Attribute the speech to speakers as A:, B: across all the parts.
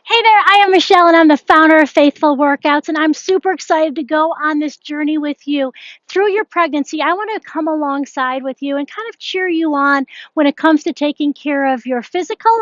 A: Hey there, I am Michelle and I'm the founder of Faithful Workouts, and I'm super excited to go on this journey with you through your pregnancy. I want to come alongside with you and kind of cheer you on when it comes to taking care of your physical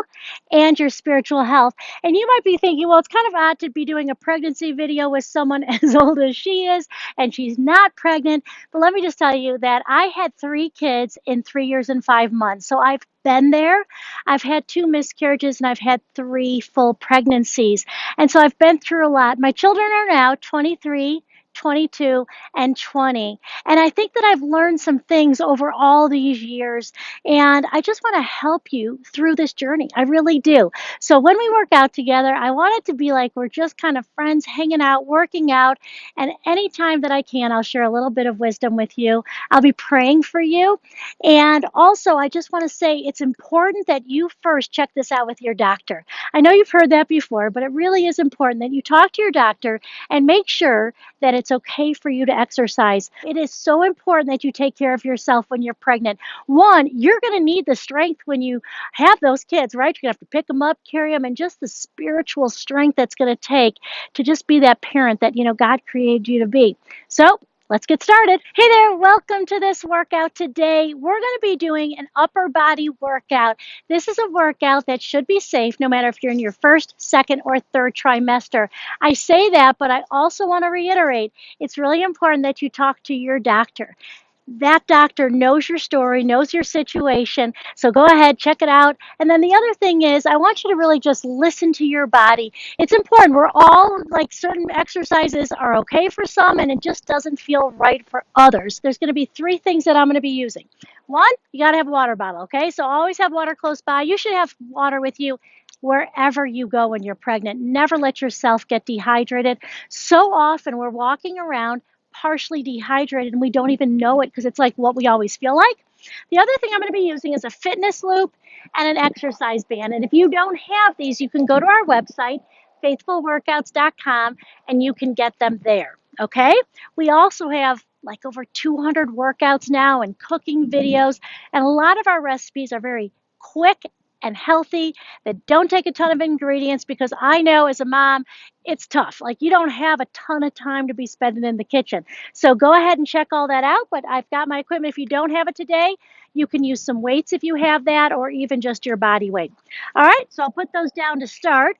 A: and your spiritual health. And you might be thinking, well, it's kind of odd to be doing a pregnancy video with someone as old as she is and she's not pregnant. But let me just tell you that I had 3 kids in 3 years and 5 months. So I've been there. I've had 2 miscarriages and I've had 3 full pregnancies. And so I've been through a lot. My children are now 23, 22, and 20. And I think that I've learned some things over all these years. And I just want to help you through this journey. I really do. So when we work out together, I want it to be like we're just kind of friends hanging out, working out. And anytime that I can, I'll share a little bit of wisdom with you. I'll be praying for you. And also, I just want to say it's important that you first check this out with your doctor. I know you've heard that before, but it really is important that you talk to your doctor and make sure that it's okay for you to exercise. It is so important that you take care of yourself when you're pregnant. One, you're going to need the strength when you have those kids, right? You're going to have to pick them up, carry them, and just the spiritual strength that's going to take to just be that parent that, God created you to be. So, let's get started. Hey there, welcome to this workout today. We're going to be doing an upper body workout. This is a workout that should be safe no matter if you're in your first, second, or third trimester. I say that, but I also want to reiterate, it's really important that you talk to your doctor. That doctor knows your story, knows your situation. So go ahead, check it out. And then the other thing is, I want you to really just listen to your body. It's important. We're all like certain exercises are okay for some, and it just doesn't feel right for others. There's going to be 3 things that I'm going to be using. One, you got to have a water bottle, okay? So always have water close by. You should have water with you wherever you go when you're pregnant. Never let yourself get dehydrated. So often we're walking around partially dehydrated and we don't even know it because it's like what we always feel like. The other thing I'm going to be using is a fitness loop and an exercise band. And if you don't have these, you can go to our website, faithfulworkouts.com, and you can get them there. Okay? We also have like over 200 workouts now and cooking videos. And a lot of our recipes are very quick and healthy that don't take a ton of ingredients because I know as a mom, it's tough. Like you don't have a ton of time to be spending in the kitchen. So go ahead and check all that out. But I've got my equipment. If you don't have it today, you can use some weights if you have that or even just your body weight. All right, so I'll put those down to start.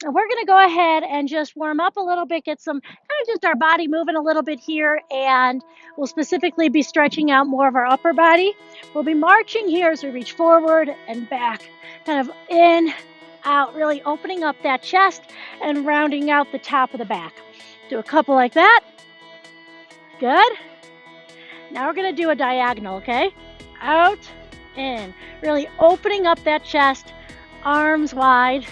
A: And we're going to go ahead and just warm up a little bit, get some kind of just our body moving a little bit here. And we'll specifically be stretching out more of our upper body. We'll be marching here as we reach forward and back, kind of in, out, really opening up that chest and rounding out the top of the back. Do a couple like that. Good. Now we're going to do a diagonal, okay? Out, in. Really opening up that chest, arms wide.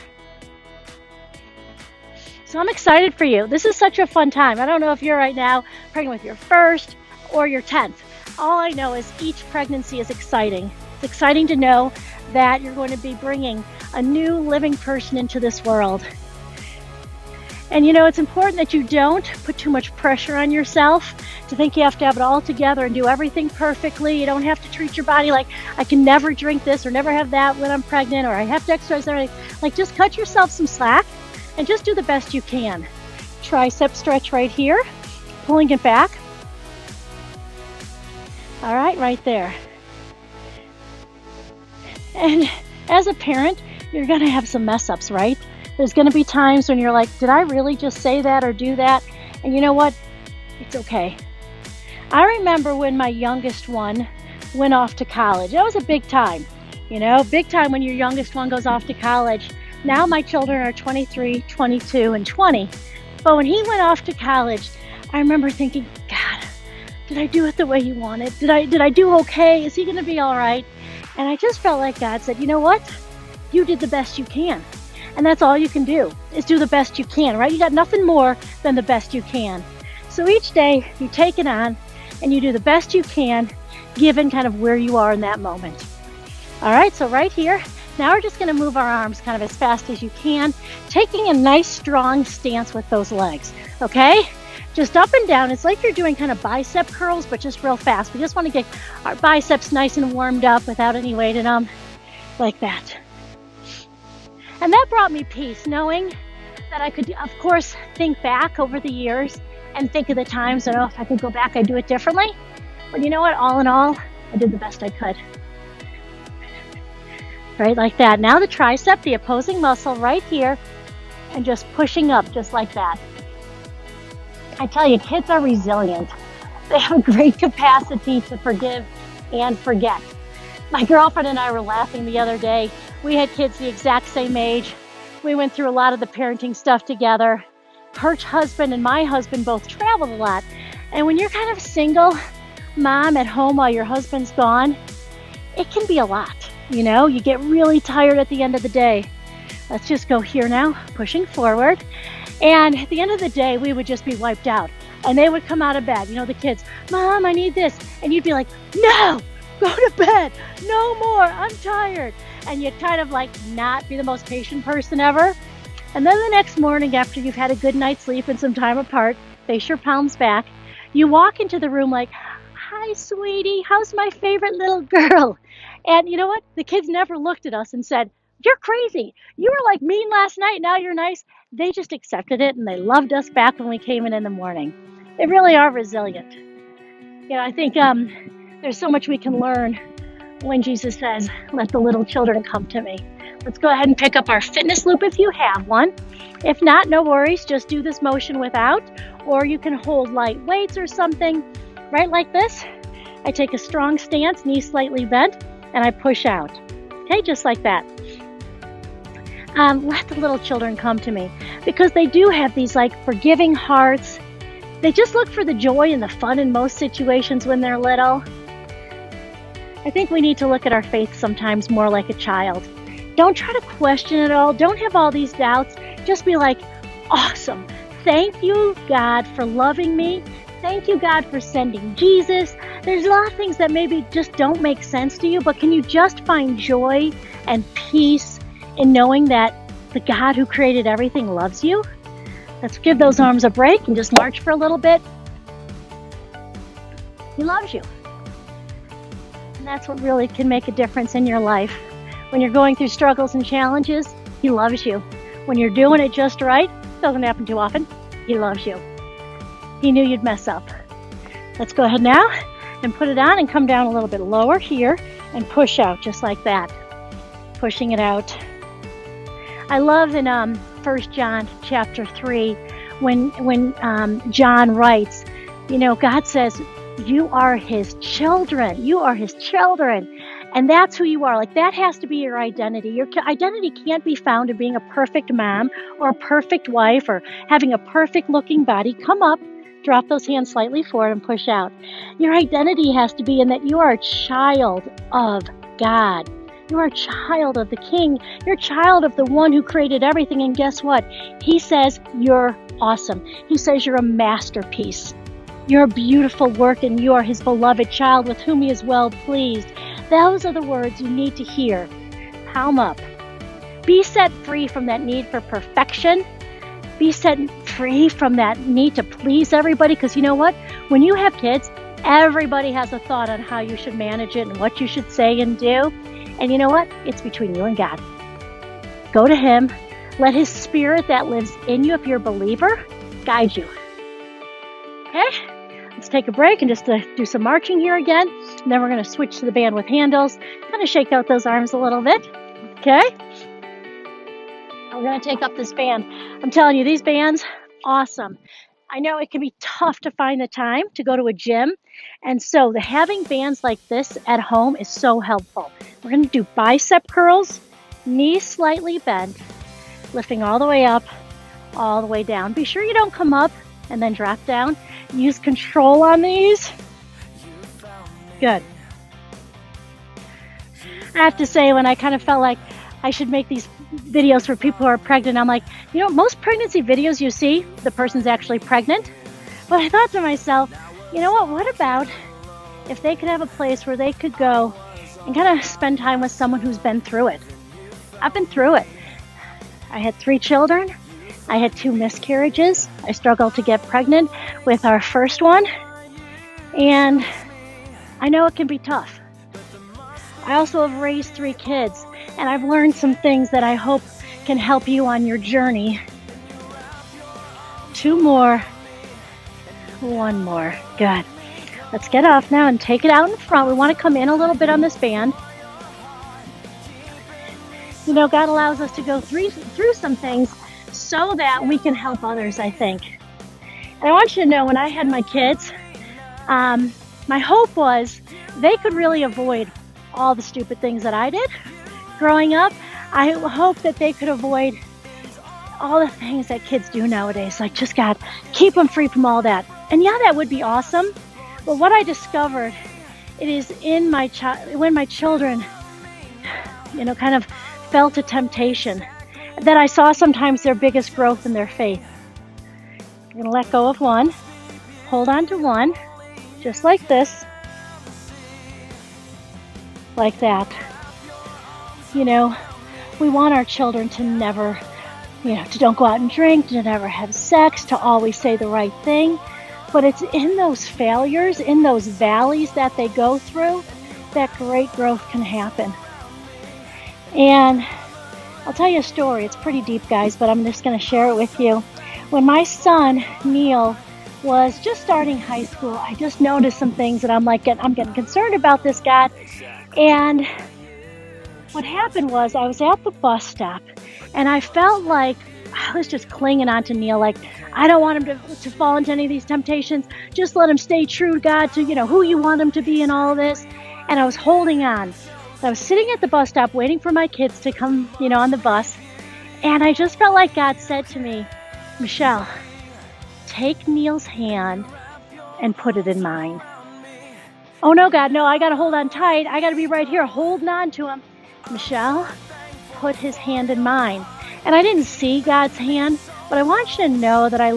A: So I'm excited for you. This is such a fun time. I don't know if you're right now pregnant with your first or your 10th. All I know is each pregnancy is exciting. It's exciting to know that you're going to be bringing a new living person into this world. And it's important that you don't put too much pressure on yourself to think you have to have it all together and do everything perfectly. You don't have to treat your body like I can never drink this or never have that when I'm pregnant or I have to exercise everything. Like just cut yourself some slack and just do the best you can. Tricep stretch right here, pulling it back. All right there. And as a parent, you're going to have some mess ups, right? There's going to be times when you're like, did I really just say that or do that? And you know what? It's okay. I remember when my youngest one went off to college. That was a big time, big time when your youngest one goes off to college. Now my children are 23, 22, and 20. But when he went off to college, I remember thinking, God, did I do it the way you wanted? Did I do okay? Is he going to be all right? And I just felt like God said, you know what? You did the best you can. And that's all you can do is do the best you can, right? You got nothing more than the best you can. So each day you take it on and you do the best you can given kind of where you are in that moment. All right, so right here, now we're just going to move our arms kind of as fast as you can, taking a nice strong stance with those legs, okay? Just up and down. It's like you're doing kind of bicep curls, but just real fast. We just want to get our biceps nice and warmed up without any weight in them, like that. And that brought me peace, knowing that I could, of course, think back over the years and think of the times that, oh, if I could go back, I'd do it differently. But you know what? All in all, I did the best I could. Right, like that. Now the tricep, the opposing muscle right here, and just pushing up just like that. I tell you, kids are resilient. They have a great capacity to forgive and forget. My girlfriend and I were laughing the other day. We had kids the exact same age. We went through a lot of the parenting stuff together. Her husband and my husband both traveled a lot. And when you're kind of single mom at home while your husband's gone, it can be a lot. You know, you get really tired at the end of the day. Let's just go here now, pushing forward. And at the end of the day, we would just be wiped out. And they would come out of bed, you know, the kids, Mom, I need this. And you'd be like, no, go to bed. No more. I'm tired. And you'd kind of like not be the most patient person ever. And then the next morning, after you've had a good night's sleep and some time apart, face your palms back, you walk into the room like, hi, sweetie, how's my favorite little girl? And you know what? The kids never looked at us and said, you're crazy. You were like mean last night. Now you're nice. They just accepted it and they loved us back when we came in the morning. They really are resilient. You know, I think there's so much we can learn when Jesus says, let the little children come to me. Let's go ahead and pick up our fitness loop if you have one. If not, no worries. Just do this motion without, or you can hold light weights or something, right like this. I take a strong stance, knees slightly bent, and I push out. Okay, just like that. Let the little children come to me because they do have these like forgiving hearts. They just look for the joy and the fun in most situations when they're little. I think we need to look at our faith sometimes more like a child. Don't try to question it all. Don't have all these doubts. Just be like, awesome. Thank you, God, for loving me. Thank you, God, for sending Jesus. There's a lot of things that maybe just don't make sense to you, but can you just find joy and peace in knowing that the God who created everything loves you? Let's give those arms a break and just march for a little bit. He loves you. And that's what really can make a difference in your life. When you're going through struggles and challenges, He loves you. When you're doing it just right, doesn't happen too often, He loves you. He knew you'd mess up. Let's go ahead now and put it on and come down a little bit lower here and push out just like that. Pushing it out. I love in 1 John chapter 3 when John writes, you know, God says, you are His children. You are His children. And that's who you are. Like that has to be your identity. Your identity can't be found in being a perfect mom or a perfect wife or having a perfect looking body. Come up, drop those hands slightly forward and push out. Your identity has to be in that you are a child of God. You are a child of the King. You're a child of the one who created everything. And guess what? He says you're awesome. He says you're a masterpiece. You're a beautiful work and you are His beloved child with whom He is well pleased. Those are the words you need to hear. Palm up. Be set free from that need for perfection. Be set free from that need to please everybody. Because you know what? When you have kids, everybody has a thought on how you should manage it and what you should say and do. And you know what? It's between you and God. Go to Him. Let His Spirit that lives in you, if you're a believer, guide you. Okay? Let's take a break and just do some marching here again. And then we're going to switch to the band with handles. Kind of shake out those arms a little bit. Okay? We're going to take up this band. I'm telling you, these bands, awesome. I know it can be tough to find the time to go to a gym. And so having bands like this at home is so helpful. We're going to do bicep curls, knees slightly bent, lifting all the way up, all the way down. Be sure you don't come up and then drop down. Use control on these. Good. I have to say, when I kind of felt like I should make these videos for people who are pregnant, I'm like, you know, most pregnancy videos you see, the person's actually pregnant. But I thought to myself, you know what about if they could have a place where they could go and kind of spend time with someone who's been through it? I've been through it. I had 3 children. I had 2 miscarriages. I struggled to get pregnant with our first one. And I know it can be tough. I also have raised 3 kids, and I've learned some things that I hope can help you on your journey 2 more. 1 more. Good. Let's get off now and take it out in front. We want to come in a little bit on this band. You know, God allows us to go through some things so that we can help others, I think. And I want you to know, when I had my kids, my hope was they could really avoid all the stupid things that I did growing up. I hope that they could avoid all the things that kids do nowadays. Like, just God, keep them free from all that. And yeah, that would be awesome. But what I discovered, it is when my children, you know, kind of fell to temptation, that I saw sometimes their biggest growth in their faith. I'm going to let go of one, hold on to one, just like this, like that. You know, we want our children to never, you know, to don't go out and drink, to never have sex, to always say the right thing. But it's in those failures, in those valleys that they go through, that great growth can happen. And I'll tell you a story. It's pretty deep, guys, but I'm just going to share it with you. When my son, Neil, was just starting high school, I just noticed some things that I'm getting concerned about this, God. And what happened was, I was at the bus stop, and I felt like I was just clinging on to Neil, like, I don't want him to fall into any of these temptations. Just let him stay true to God, to, you know, who you want him to be in all this. And I was holding on. I was sitting at the bus stop waiting for my kids to come, you know, on the bus. And I just felt like God said to me, Michelle, take Neil's hand and put it in mine. Oh no, God, no, I got to hold on tight. I got to be right here holding on to him. Michelle, put his hand in mine. And I didn't see God's hand, but I want you to know that I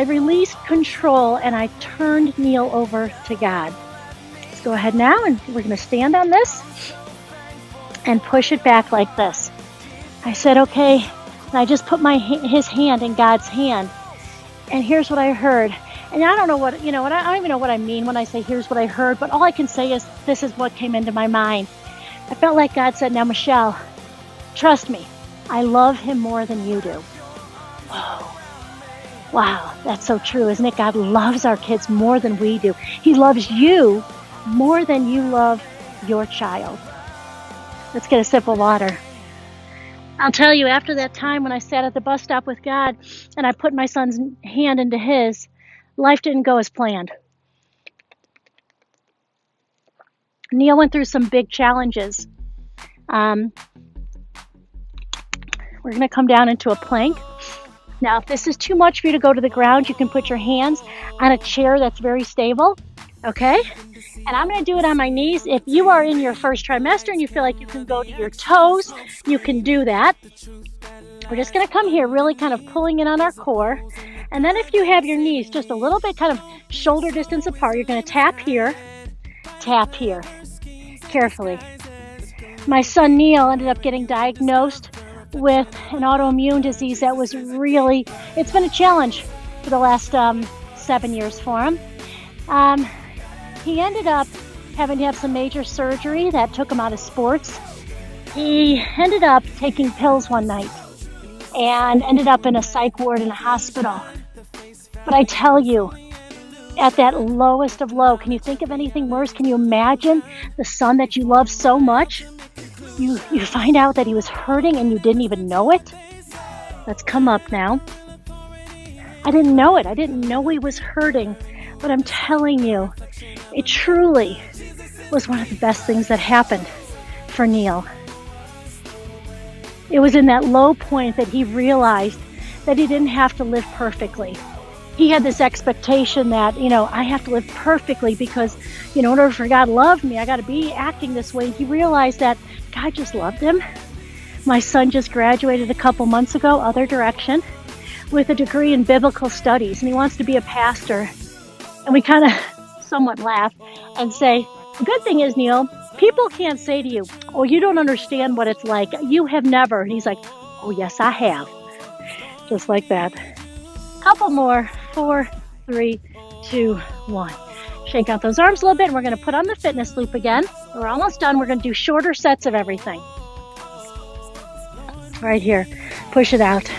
A: released control and I turned Neil over to God. Let's go ahead now, and we're going to stand on this and push it back like this. I said, okay, and I just put his hand in God's hand. And here's what I heard. And I don't know what, you know, I don't even know what I mean when I say here's what I heard, but all I can say is this is what came into my mind. I felt like God said, now, Michelle, trust me, I love him more than you do. Whoa. Wow, that's so true, isn't it? God loves our kids more than we do. He loves you more than you love your child. Let's get a sip of water. I'll tell you, after that time when I sat at the bus stop with God and I put my son's hand into his, life didn't go as planned. Neil went through some big challenges. We're going to come down into a plank. Now, if this is too much for you to go to the ground, you can put your hands on a chair that's very stable, okay? And I'm going to do it on my knees. If you are in your first trimester and you feel like you can go to your toes, you can do that. We're just going to come here, really kind of pulling in on our core. And then if you have your knees just a little bit kind of shoulder distance apart, you're going to tap here, carefully. My son Neil ended up getting diagnosed with an autoimmune disease that was it's been a challenge for the last 7 years for him. He ended up having to have some major surgery that took him out of sports. He ended up taking pills one night and ended up in a psych ward in a hospital. But I tell you, at that lowest of low, can you think of anything worse? Can you imagine the son that you love so much? You find out that he was hurting and you didn't even know it? Let's come up now. I didn't know it. I didn't know he was hurting. But I'm telling you, it truly was one of the best things that happened for Neil. It was in that low point that he realized that he didn't have to live perfectly. He had this expectation that, you know, I have to live perfectly because, you know, in order for God to love me, I got to be acting this way. He realized that God just loved him. My son just graduated a couple months ago, other direction, with a degree in biblical studies, and he wants to be a pastor. And we kind of somewhat laugh and say, the good thing is, Neil, people can't say to you, oh, you don't understand what it's like. You have never. And he's like, oh, yes, I have. Just like that. Couple more. 4, 3, 2, 1. Shake out those arms a little bit, and we're going to put on the fitness loop again. We're almost done. We're going to do shorter sets of everything. Right here. Push it out.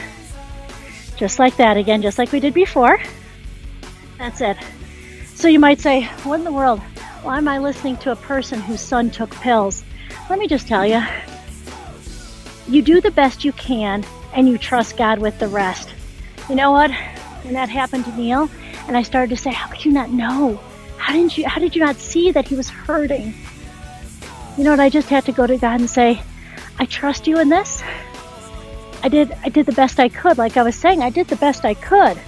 A: Just like that again, just like we did before. That's it. So you might say, what in the world? Why am I listening to a person whose son took pills? Let me just tell you, you do the best you can and you trust God with the rest. You know what? When that happened to Neil, and I started to say, how could you not know? How did you not see that he was hurting? You know what? I just had to go to God and say, I trust you in this. I did the best I could. Like I was saying, I did the best I could.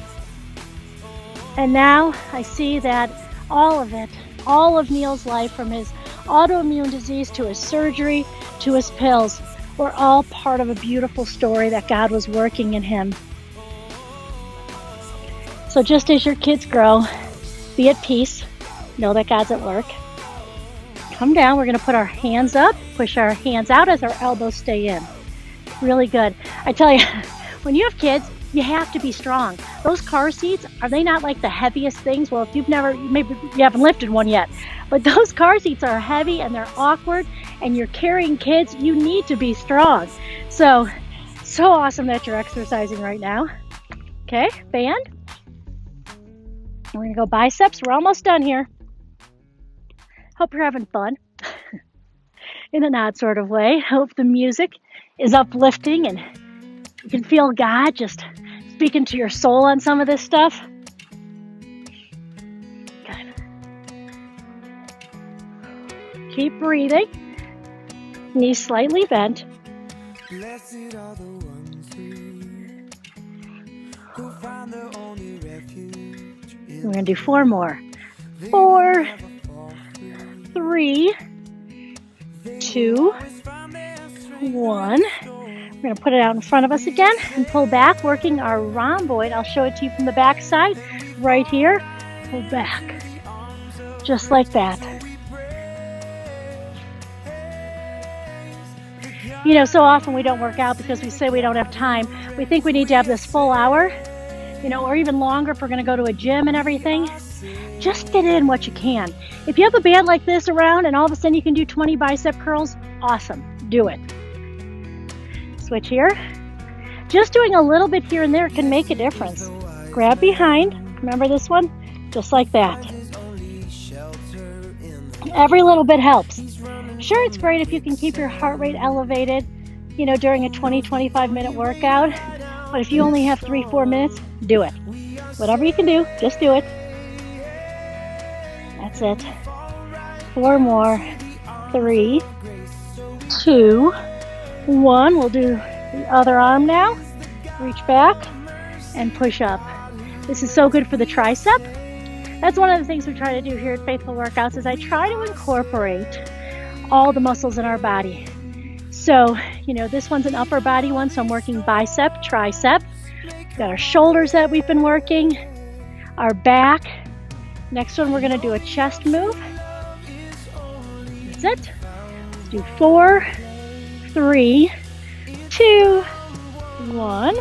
A: And now I see that all of it, all of Neil's life, from his autoimmune disease to his surgery to his pills, were all part of a beautiful story that God was working in him. So just as your kids grow, be at peace. Know that God's at work. Come down. We're going to put our hands up, push our hands out as our elbows stay in. Really good. I tell you, when you have kids, you have to be strong. Those car seats, are they not like the heaviest things? Well, if you've never, maybe you haven't lifted one yet, but those car seats are heavy and they're awkward, and you're carrying kids. You need to be strong. So awesome that you're exercising right now. Okay, band. We're going to go biceps. We're almost done here. Hope you're having fun in an odd sort of way. Hope the music is uplifting and you can feel God just speaking to your soul on some of this stuff. Good. Keep breathing. Knees slightly bent. Blessed are the ones who find their only refuge. We're going to do 4 more. 4, 3, 2, 1. We're going to put it out in front of us again and pull back, working our rhomboid. I'll show it to you from the back side. Right here. Pull back. Just like that. You know, so often we don't work out because we say we don't have time. We think we need to have this full hour, or even longer if we're going to go to a gym and everything. Just fit in what you can. If you have a band like this around and all of a sudden you can do 20 bicep curls, awesome. Do it. Switch here. Just doing a little bit here and there can make a difference. Grab behind. Remember this one? Just like that. Every little bit helps. Sure, it's great if you can keep your heart rate elevated, during a 20-25 minute workout. But if you only have 3-4 minutes, do it. Whatever you can do, just do it. That's it. 4 more. 3, 2, 1. We'll do the other arm now. Reach back and push up. This is so good for the tricep. That's one of the things we try to do here at Faithful Workouts, is I try to incorporate all the muscles in our body. So, this one's an upper body one, so I'm working bicep, tricep. Got our shoulders that we've been working, our back. Next one, we're going to do a chest move. That's it. Let's do 4, 3, 2, 1.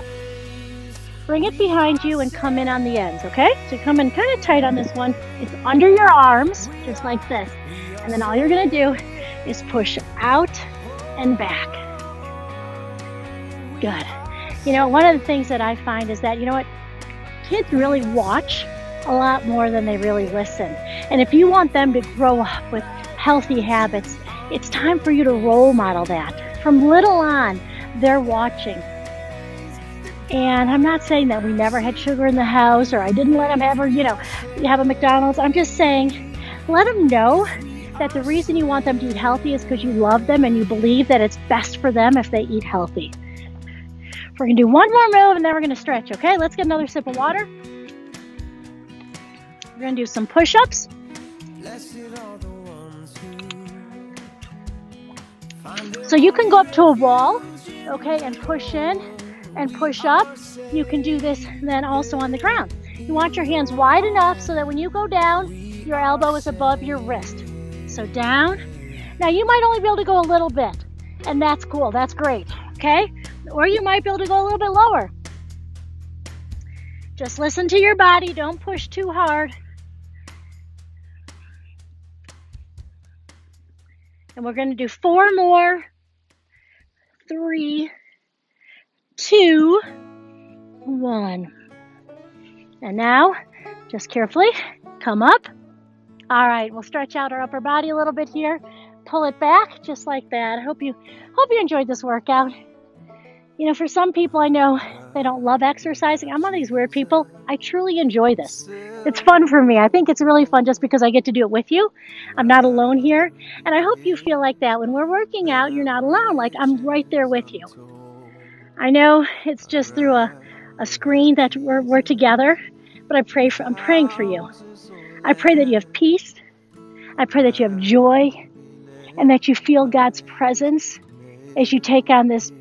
A: Bring it behind you and come in on the ends, okay? So come in kind of tight on this one. It's under your arms, just like this. And then all you're going to do is push out and back. Good. One of the things that I find is that, kids really watch a lot more than they really listen. And if you want them to grow up with healthy habits, it's time for you to role model that. From little on, they're watching. And I'm not saying that we never had sugar in the house, or I didn't let them ever, have a McDonald's. I'm just saying, let them know that the reason you want them to eat healthy is because you love them and you believe that it's best for them if they eat healthy. We're going to do one more move and then we're going to stretch, okay? Let's get another sip of water. We're going to do some push-ups. So you can go up to a wall, okay, and push in and push up. You can do this then also on the ground. You want your hands wide enough so that when you go down, your elbow is above your wrist. So down. Now you might only be able to go a little bit, and that's cool. That's great, okay? Or you might be able to go a little bit lower. Just listen to your body. Don't push too hard. And we're going to do 4 more. 3, 2, 1. And now, just carefully come up. All right, we'll stretch out our upper body a little bit here. Pull it back just like that. I hope you enjoyed this workout. You know, for some people I know they don't love exercising. I'm one of these weird people. I truly enjoy this. It's fun for me. I think it's really fun just because I get to do it with you. I'm not alone here. And I hope you feel like that. When we're working out, you're not alone. Like I'm right there with you. I know it's just through a screen that we're together, but I'm praying for you. I pray that you have peace. I pray that you have joy and that you feel God's presence as you take on this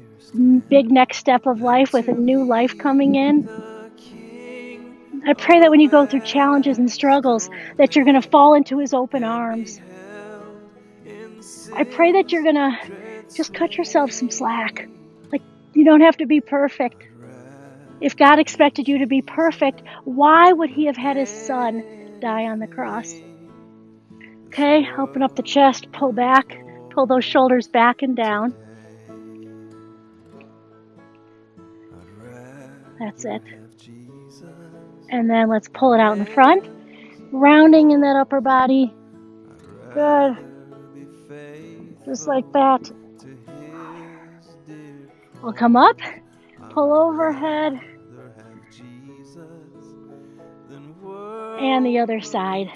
A: big next step of life with a new life coming in. I pray that when you go through challenges and struggles, that you're going to fall into his open arms. I pray that you're going to just cut yourself some slack. Like, you don't have to be perfect. If God expected you to be perfect, why would he have had his son die on the cross? Okay, open up the chest, pull back, pull those shoulders back and down. That's it. And then let's pull it out in the front, rounding in that upper body. Good. Just like that. We'll come up, pull overhead, and the other side.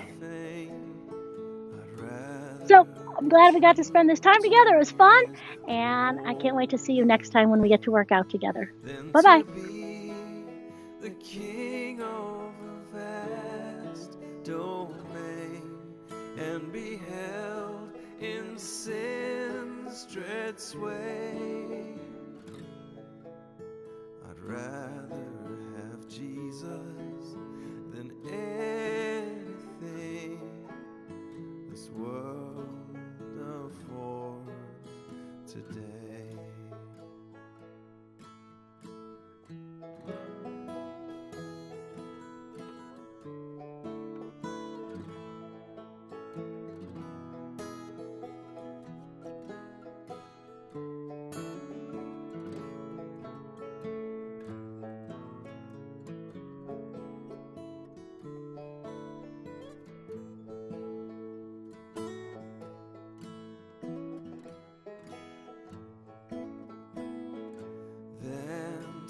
A: So I'm glad we got to spend this time together. It was fun, and I can't wait to see you next time when we get to work out together. Bye-bye. The king of a vast domain and be held in sin's dread sway. I'd rather have Jesus than anything this world affords today.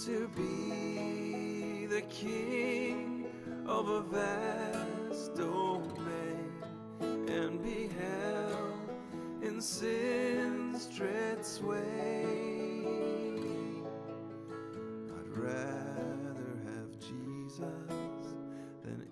A: To be the king of a vast domain and be held in sin's dread sway. I'd rather have Jesus than